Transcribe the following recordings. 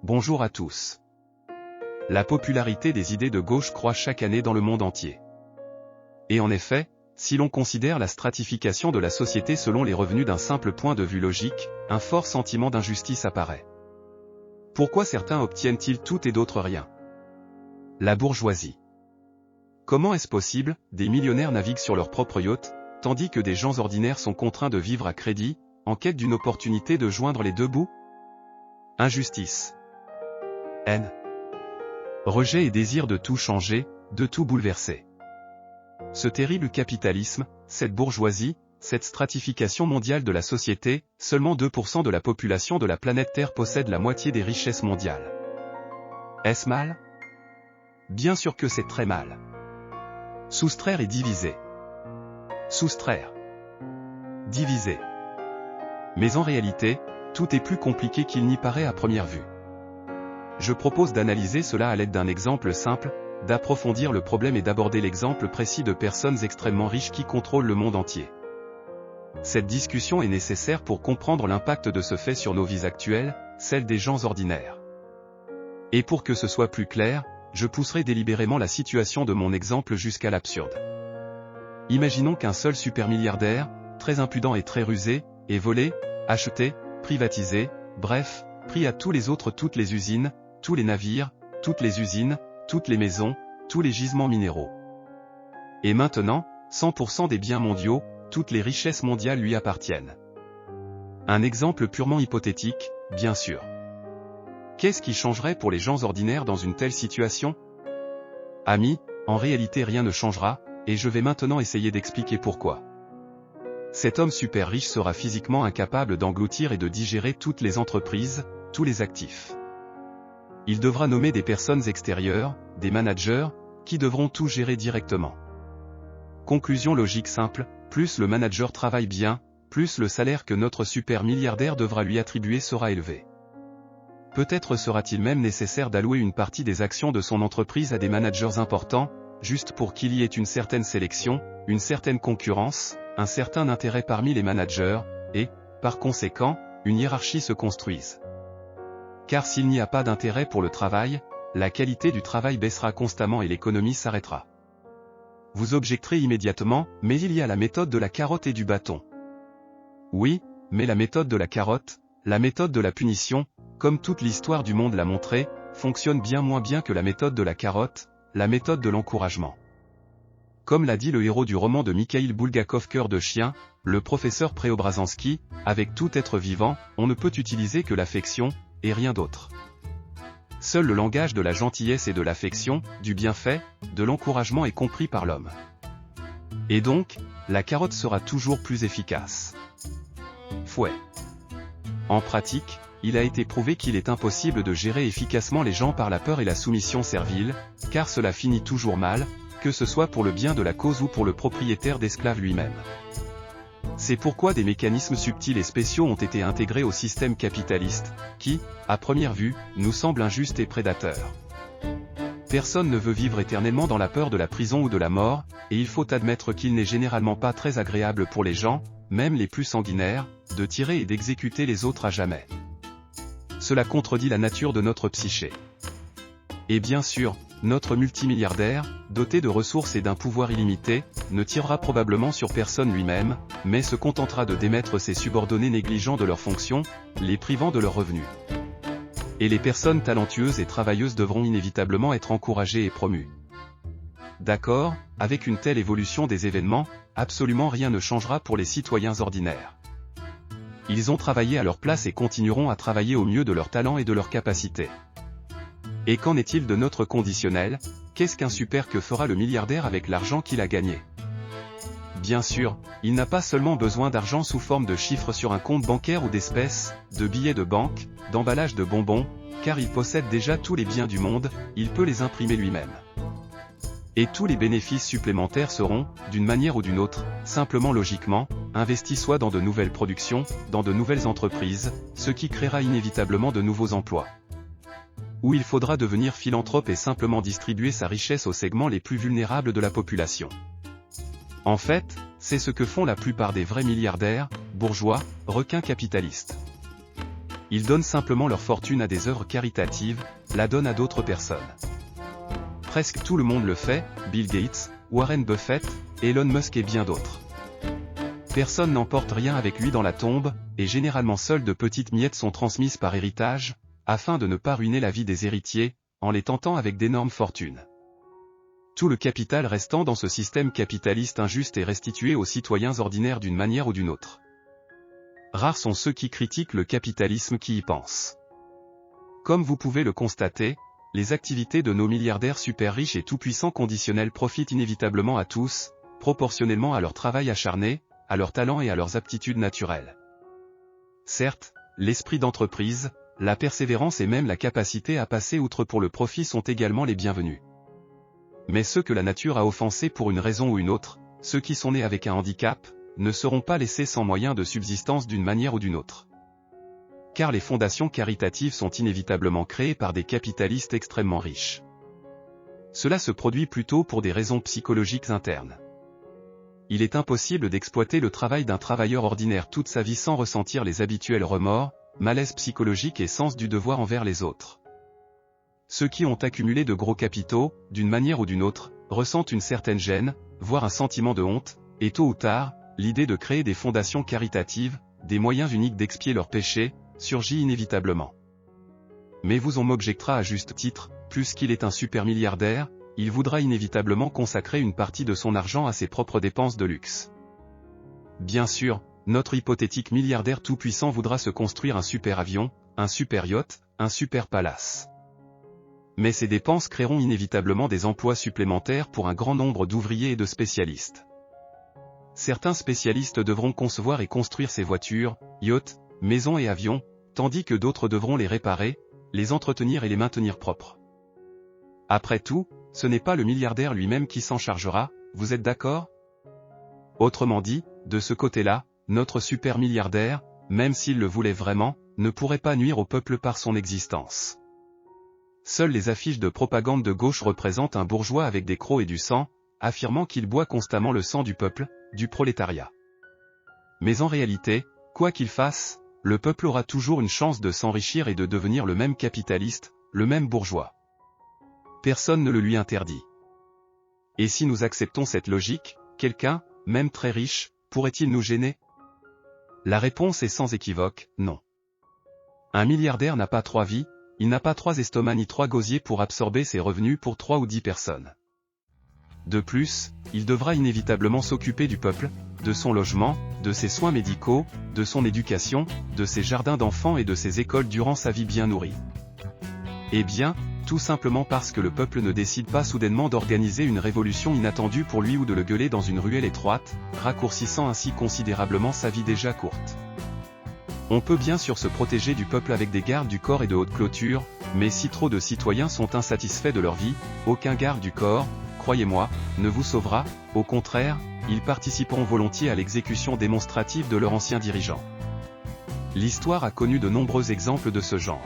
Bonjour à tous. La popularité des idées de gauche croît chaque année dans le monde entier. Et en effet, si l'on considère la stratification de la société selon les revenus d'un simple point de vue logique, un fort sentiment d'injustice apparaît. Pourquoi certains obtiennent-ils tout et d'autres rien? La bourgeoisie. Comment est-ce possible? Des millionnaires naviguent sur leur propre yacht, tandis que des gens ordinaires sont contraints de vivre à crédit, en quête d'une opportunité de joindre les deux bouts? Injustice. Haine. Rejet et désir de tout changer, de tout bouleverser. Ce terrible capitalisme, cette bourgeoisie, cette stratification mondiale de la société, seulement 2% de la population de la planète Terre possède la moitié des richesses mondiales. Est-ce mal? Bien sûr que c'est très mal. Soustraire et diviser. Soustraire. Diviser. Mais en réalité, tout est plus compliqué qu'il n'y paraît à première vue. Je propose d'analyser cela à l'aide d'un exemple simple, d'approfondir le problème et d'aborder l'exemple précis de personnes extrêmement riches qui contrôlent le monde entier. Cette discussion est nécessaire pour comprendre l'impact de ce fait sur nos vies actuelles, celles des gens ordinaires. Et pour que ce soit plus clair, je pousserai délibérément la situation de mon exemple jusqu'à l'absurde. Imaginons qu'un seul supermilliardaire, très impudent et très rusé, ait volé, acheté, privatisé, bref, pris à tous les autres toutes les usines, tous les navires, toutes les usines, toutes les maisons, tous les gisements minéraux. Et maintenant, 100% des biens mondiaux, toutes les richesses mondiales lui appartiennent. Un exemple purement hypothétique, bien sûr. Qu'est-ce qui changerait pour les gens ordinaires dans une telle situation? Amis, en réalité rien ne changera, et je vais maintenant essayer d'expliquer pourquoi. Cet homme super riche sera physiquement incapable d'engloutir et de digérer toutes les entreprises, tous les actifs. Il devra nommer des personnes extérieures, des managers, qui devront tout gérer directement. Conclusion logique simple, plus le manager travaille bien, plus le salaire que notre super milliardaire devra lui attribuer sera élevé. Peut-être sera-t-il même nécessaire d'allouer une partie des actions de son entreprise à des managers importants, juste pour qu'il y ait une certaine sélection, une certaine concurrence, un certain intérêt parmi les managers, et, par conséquent, une hiérarchie se construise. Car s'il n'y a pas d'intérêt pour le travail, la qualité du travail baissera constamment et l'économie s'arrêtera. Vous objecterez immédiatement, mais il y a la méthode de la carotte et du bâton. Oui, mais la méthode de la carotte, la méthode de la punition, comme toute l'histoire du monde l'a montré, fonctionne bien moins bien que la méthode de la carotte, la méthode de l'encouragement. Comme l'a dit le héros du roman de Mikhaïl Bulgakov Cœur de chien, le professeur Preobrazensky, avec tout être vivant, on ne peut utiliser que l'affection, et rien d'autre. Seul le langage de la gentillesse et de l'affection, du bienfait, de l'encouragement est compris par l'homme. Et donc, la carotte sera toujours plus efficace. Fouet. En pratique, il a été prouvé qu'il est impossible de gérer efficacement les gens par la peur et la soumission servile, car cela finit toujours mal, que ce soit pour le bien de la cause ou pour le propriétaire d'esclaves lui-même. C'est pourquoi des mécanismes subtils et spéciaux ont été intégrés au système capitaliste, qui, à première vue, nous semble injuste et prédateur. Personne ne veut vivre éternellement dans la peur de la prison ou de la mort, et il faut admettre qu'il n'est généralement pas très agréable pour les gens, même les plus sanguinaires, de tirer et d'exécuter les autres à jamais. Cela contredit la nature de notre psyché. Et bien sûr, notre multimilliardaire, doté de ressources et d'un pouvoir illimité, ne tirera probablement sur personne lui-même, mais se contentera de démettre ses subordonnés négligents de leurs fonctions, les privant de leurs revenus. Et les personnes talentueuses et travailleuses devront inévitablement être encouragées et promues. D'accord, avec une telle évolution des événements, absolument rien ne changera pour les citoyens ordinaires. Ils ont travaillé à leur place et continueront à travailler au mieux de leur talent et de leurs capacités. Et qu'en est-il de notre conditionnel? Qu'est-ce qu'un super que fera le milliardaire avec l'argent qu'il a gagné? Bien sûr, il n'a pas seulement besoin d'argent sous forme de chiffres sur un compte bancaire ou d'espèces, de billets de banque, d'emballage de bonbons, car il possède déjà tous les biens du monde, il peut les imprimer lui-même. Et tous les bénéfices supplémentaires seront, d'une manière ou d'une autre, simplement logiquement, investis soit dans de nouvelles productions, dans de nouvelles entreprises, ce qui créera inévitablement de nouveaux emplois. Où il faudra devenir philanthrope et simplement distribuer sa richesse aux segments les plus vulnérables de la population. En fait, c'est ce que font la plupart des vrais milliardaires, bourgeois, requins capitalistes. Ils donnent simplement leur fortune à des œuvres caritatives, la donnent à d'autres personnes. Presque tout le monde le fait, Bill Gates, Warren Buffett, Elon Musk et bien d'autres. Personne n'emporte rien avec lui dans la tombe, et généralement seules de petites miettes sont transmises par héritage, afin de ne pas ruiner la vie des héritiers, en les tentant avec d'énormes fortunes. Tout le capital restant dans ce système capitaliste injuste est restitué aux citoyens ordinaires d'une manière ou d'une autre. Rares sont ceux qui critiquent le capitalisme qui y pensent. Comme vous pouvez le constater, les activités de nos milliardaires super riches et tout-puissants conditionnels profitent inévitablement à tous, proportionnellement à leur travail acharné, à leurs talents et à leurs aptitudes naturelles. Certes, l'esprit d'entreprise, la persévérance et même la capacité à passer outre pour le profit sont également les bienvenus. Mais ceux que la nature a offensés pour une raison ou une autre, ceux qui sont nés avec un handicap, ne seront pas laissés sans moyen de subsistance d'une manière ou d'une autre. Car les fondations caritatives sont inévitablement créées par des capitalistes extrêmement riches. Cela se produit plutôt pour des raisons psychologiques internes. Il est impossible d'exploiter le travail d'un travailleur ordinaire toute sa vie sans ressentir les habituels remords, malaise psychologique et sens du devoir envers les autres. Ceux qui ont accumulé de gros capitaux, d'une manière ou d'une autre, ressentent une certaine gêne, voire un sentiment de honte, et tôt ou tard, l'idée de créer des fondations caritatives, des moyens uniques d'expier leurs péchés, surgit inévitablement. Mais on m'objectera à juste titre, puisqu'il est un super milliardaire, il voudra inévitablement consacrer une partie de son argent à ses propres dépenses de luxe. Bien sûr, notre hypothétique milliardaire tout-puissant voudra se construire un super avion, un super yacht, un super palace. Mais ces dépenses créeront inévitablement des emplois supplémentaires pour un grand nombre d'ouvriers et de spécialistes. Certains spécialistes devront concevoir et construire ces voitures, yachts, maisons et avions, tandis que d'autres devront les réparer, les entretenir et les maintenir propres. Après tout, ce n'est pas le milliardaire lui-même qui s'en chargera, vous êtes d'accord? Autrement dit, de ce côté-là, notre super milliardaire, même s'il le voulait vraiment, ne pourrait pas nuire au peuple par son existence. Seules les affiches de propagande de gauche représentent un bourgeois avec des crocs et du sang, affirmant qu'il boit constamment le sang du peuple, du prolétariat. Mais en réalité, quoi qu'il fasse, le peuple aura toujours une chance de s'enrichir et de devenir le même capitaliste, le même bourgeois. Personne ne le lui interdit. Et si nous acceptons cette logique, quelqu'un, même très riche, pourrait-il nous gêner? La réponse est sans équivoque, non. Un milliardaire n'a pas 3 vies, il n'a pas 3 estomacs ni 3 gosiers pour absorber ses revenus pour 3 ou 10 personnes. De plus, il devra inévitablement s'occuper du peuple, de son logement, de ses soins médicaux, de son éducation, de ses jardins d'enfants et de ses écoles durant sa vie bien nourrie. Eh bien, tout simplement parce que le peuple ne décide pas soudainement d'organiser une révolution inattendue pour lui ou de le gueuler dans une ruelle étroite, raccourcissant ainsi considérablement sa vie déjà courte. On peut bien sûr se protéger du peuple avec des gardes du corps et de hautes clôtures, mais si trop de citoyens sont insatisfaits de leur vie, aucun garde du corps, croyez-moi, ne vous sauvera, au contraire, ils participeront volontiers à l'exécution démonstrative de leur ancien dirigeant. L'histoire a connu de nombreux exemples de ce genre.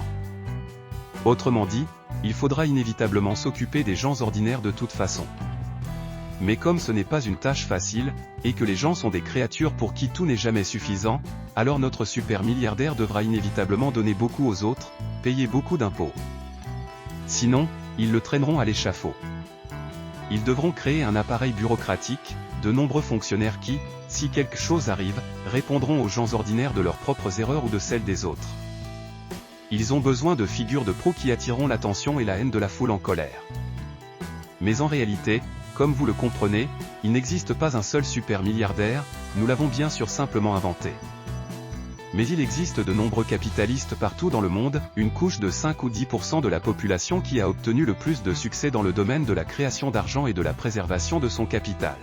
Autrement dit, il faudra inévitablement s'occuper des gens ordinaires de toute façon. Mais comme ce n'est pas une tâche facile, et que les gens sont des créatures pour qui tout n'est jamais suffisant, alors notre super milliardaire devra inévitablement donner beaucoup aux autres, payer beaucoup d'impôts. Sinon, ils le traîneront à l'échafaud. Ils devront créer un appareil bureaucratique, de nombreux fonctionnaires qui, si quelque chose arrive, répondront aux gens ordinaires de leurs propres erreurs ou de celles des autres. Ils ont besoin de figures de proue qui attireront l'attention et la haine de la foule en colère. Mais en réalité, comme vous le comprenez, il n'existe pas un seul super milliardaire, nous l'avons bien sûr simplement inventé. Mais il existe de nombreux capitalistes partout dans le monde, une couche de 5 ou 10% de la population qui a obtenu le plus de succès dans le domaine de la création d'argent et de la préservation de son capital.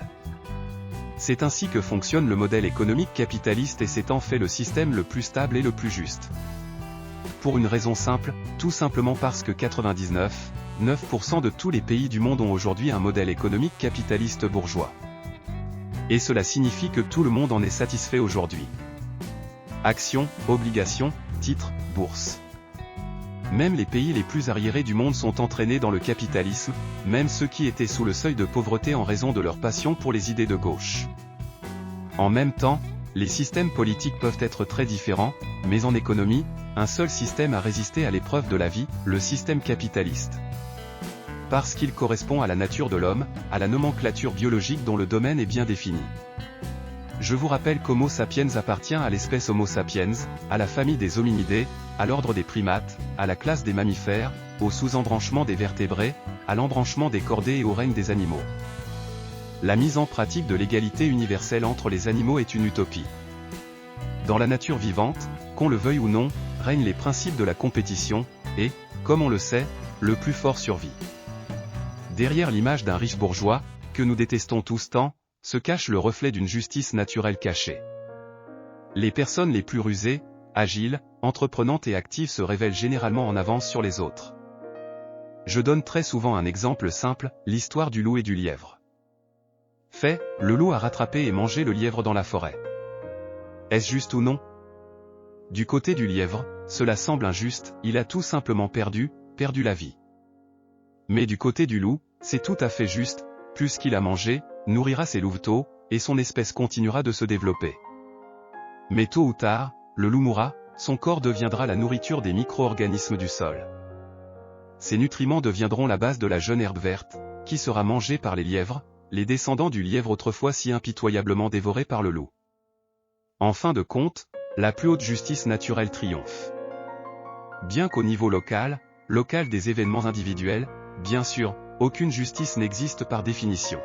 C'est ainsi que fonctionne le modèle économique capitaliste et c'est en fait le système le plus stable et le plus juste. Pour une raison simple, tout simplement parce que 99,9% de tous les pays du monde ont aujourd'hui un modèle économique capitaliste bourgeois. Et cela signifie que tout le monde en est satisfait aujourd'hui. Actions, obligations, titres, bourse. Même les pays les plus arriérés du monde sont entraînés dans le capitalisme, même ceux qui étaient sous le seuil de pauvreté en raison de leur passion pour les idées de gauche. En même temps, les systèmes politiques peuvent être très différents, mais en économie, un seul système a résisté à l'épreuve de la vie, le système capitaliste. Parce qu'il correspond à la nature de l'homme, à la nomenclature biologique dont le domaine est bien défini. Je vous rappelle qu'Homo sapiens appartient à l'espèce Homo sapiens, à la famille des hominidés, à l'ordre des primates, à la classe des mammifères, au sous-embranchement des vertébrés, à l'embranchement des chordés et au règne des animaux. La mise en pratique de l'égalité universelle entre les animaux est une utopie. Dans la nature vivante, qu'on le veuille ou non, règnent les principes de la compétition, et, comme on le sait, le plus fort survit. Derrière l'image d'un riche bourgeois, que nous détestons tous tant, se cache le reflet d'une justice naturelle cachée. Les personnes les plus rusées, agiles, entreprenantes et actives se révèlent généralement en avance sur les autres. Je donne très souvent un exemple simple, l'histoire du loup et du lièvre. Fait, le loup a rattrapé et mangé le lièvre dans la forêt. Est-ce juste ou non? Du côté du lièvre, cela semble injuste, il a tout simplement perdu la vie. Mais du côté du loup, c'est tout à fait juste, plus qu'il a mangé, nourrira ses louveteaux, et son espèce continuera de se développer. Mais tôt ou tard, le loup mourra, son corps deviendra la nourriture des micro-organismes du sol. Ces nutriments deviendront la base de la jeune herbe verte, qui sera mangée par les lièvres, les descendants du lièvre autrefois si impitoyablement dévorés par le loup. En fin de compte, la plus haute justice naturelle triomphe. Bien qu'au niveau local des événements individuels, bien sûr, aucune justice n'existe par définition.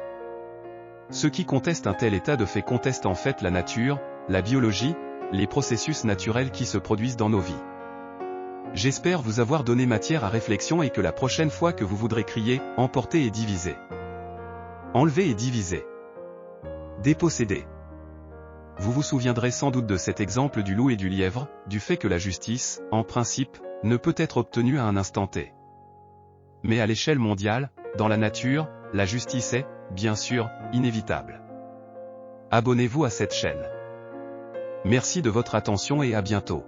Ceux qui contestent un tel état de fait contestent en fait la nature, la biologie, les processus naturels qui se produisent dans nos vies. J'espère vous avoir donné matière à réflexion et que la prochaine fois que vous voudrez crier « emporter et diviser », enlever et diviser, déposséder, vous vous souviendrez sans doute de cet exemple du loup et du lièvre, du fait que la justice, en principe, ne peut être obtenue à un instant T. Mais à l'échelle mondiale, dans la nature, la justice est, bien sûr, inévitable. Abonnez-vous à cette chaîne. Merci de votre attention et à bientôt.